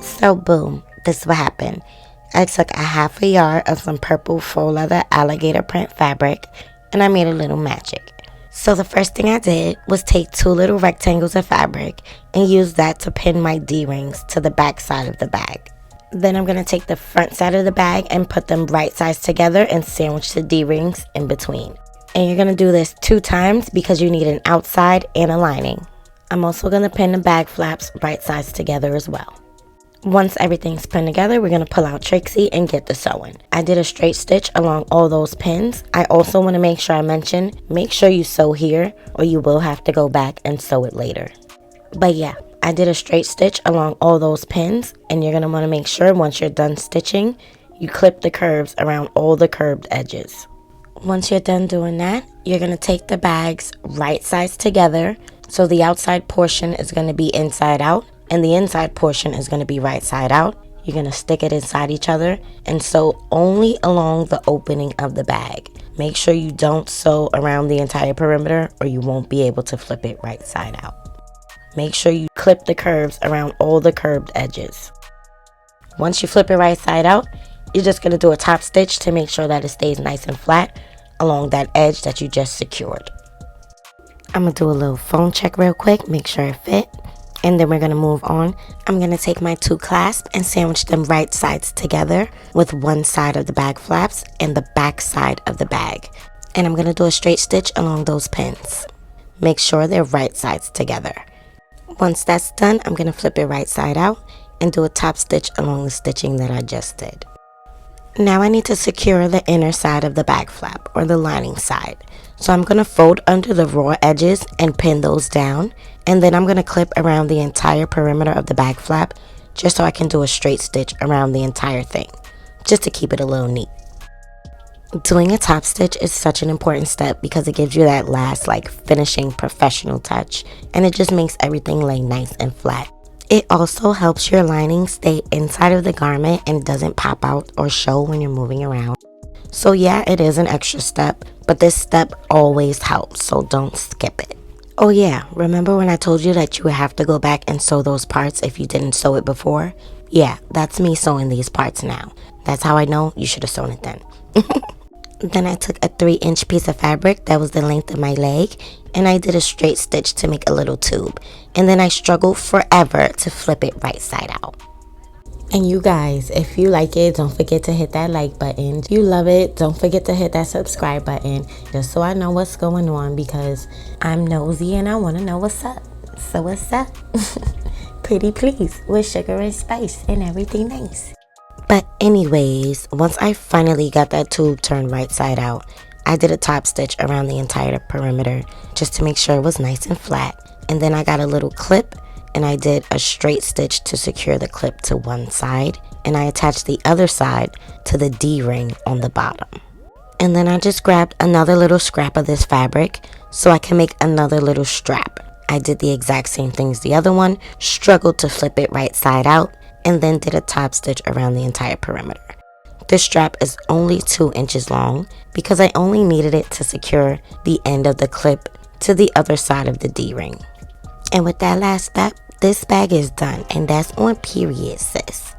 So boom, this is what happened. I took a half a yard of some purple faux leather alligator print fabric and I made a little magic. So the first thing I did was take 2 little rectangles of fabric and use that to pin my D-rings to the back side of the bag. Then I'm going to take the front side of the bag and put them right sides together and sandwich the D-rings in between. And you're going to do this 2 times because you need an outside and a lining. I'm also going to pin the bag flaps right sides together as well. Once everything's pinned together, we're going to pull out Trixie and get the sewing. I did a straight stitch along all those pins. I also want to make sure I mention, make sure you sew here or you will have to go back and sew it later. But yeah, I did a straight stitch along all those pins, and you're going to want to make sure once you're done stitching, you clip the curves around all the curved edges. Once you're done doing that, you're going to take the bags right sides together. So the outside portion is going to be inside out and the inside portion is going to be right side out. You're going to stick it inside each other and sew only along the opening of the bag. Make sure you don't sew around the entire perimeter or you won't be able to flip it right side out. Make sure you clip the curves around all the curved edges. Once you flip it right side out, you're just going to do a top stitch to make sure that it stays nice and flat along that edge that you just secured. I'm going to do a little phone check real quick, make sure it fit, and then we're going to move on. I'm going to take my 2 clasps and sandwich them right sides together with one side of the bag flaps and the back side of the bag. And I'm going to do a straight stitch along those pins. Make sure they're right sides together. Once that's done, I'm going to flip it right side out and do a top stitch along the stitching that I just did. Now I need to secure the inner side of the bag flap or the lining side. So I'm going to fold under the raw edges and pin those down. And then I'm going to clip around the entire perimeter of the bag flap just so I can do a straight stitch around the entire thing, just to keep it a little neat. Doing a top stitch is such an important step because it gives you that last finishing professional touch, and it just makes everything lay nice and flat. It also helps your lining stay inside of the garment and doesn't pop out or show when you're moving around. So yeah, it is an extra step, but this step always helps, so don't skip it. Oh yeah, remember when I told you that you would have to go back and sew those parts if you didn't sew it before? Yeah, that's me sewing these parts now. That's how I know you should have sewn it then. Then I took a 3-inch piece of fabric that was the length of my leg, and I did a straight stitch to make a little tube. And then I struggled forever to flip it right side out. And you guys, if you like it, don't forget to hit that like button. If you love it, don't forget to hit that subscribe button, just so I know what's going on, because I'm nosy and I want to know what's up. So what's up? Pretty please, with sugar and spice and everything nice. But anyways, once I finally got that tube turned right side out, I did a top stitch around the entire perimeter just to make sure it was nice and flat. And then I got a little clip and I did a straight stitch to secure the clip to one side, and I attached the other side to the D-ring on the bottom. And then I just grabbed another little scrap of this fabric so I can make another little strap. I did the exact same thing as the other one, struggled to flip it right side out, and then did a top stitch around the entire perimeter. This strap is only 2 inches long because I only needed it to secure the end of the clip to the other side of the D-ring. And with that last step, this bag is done, and that's on period, sis.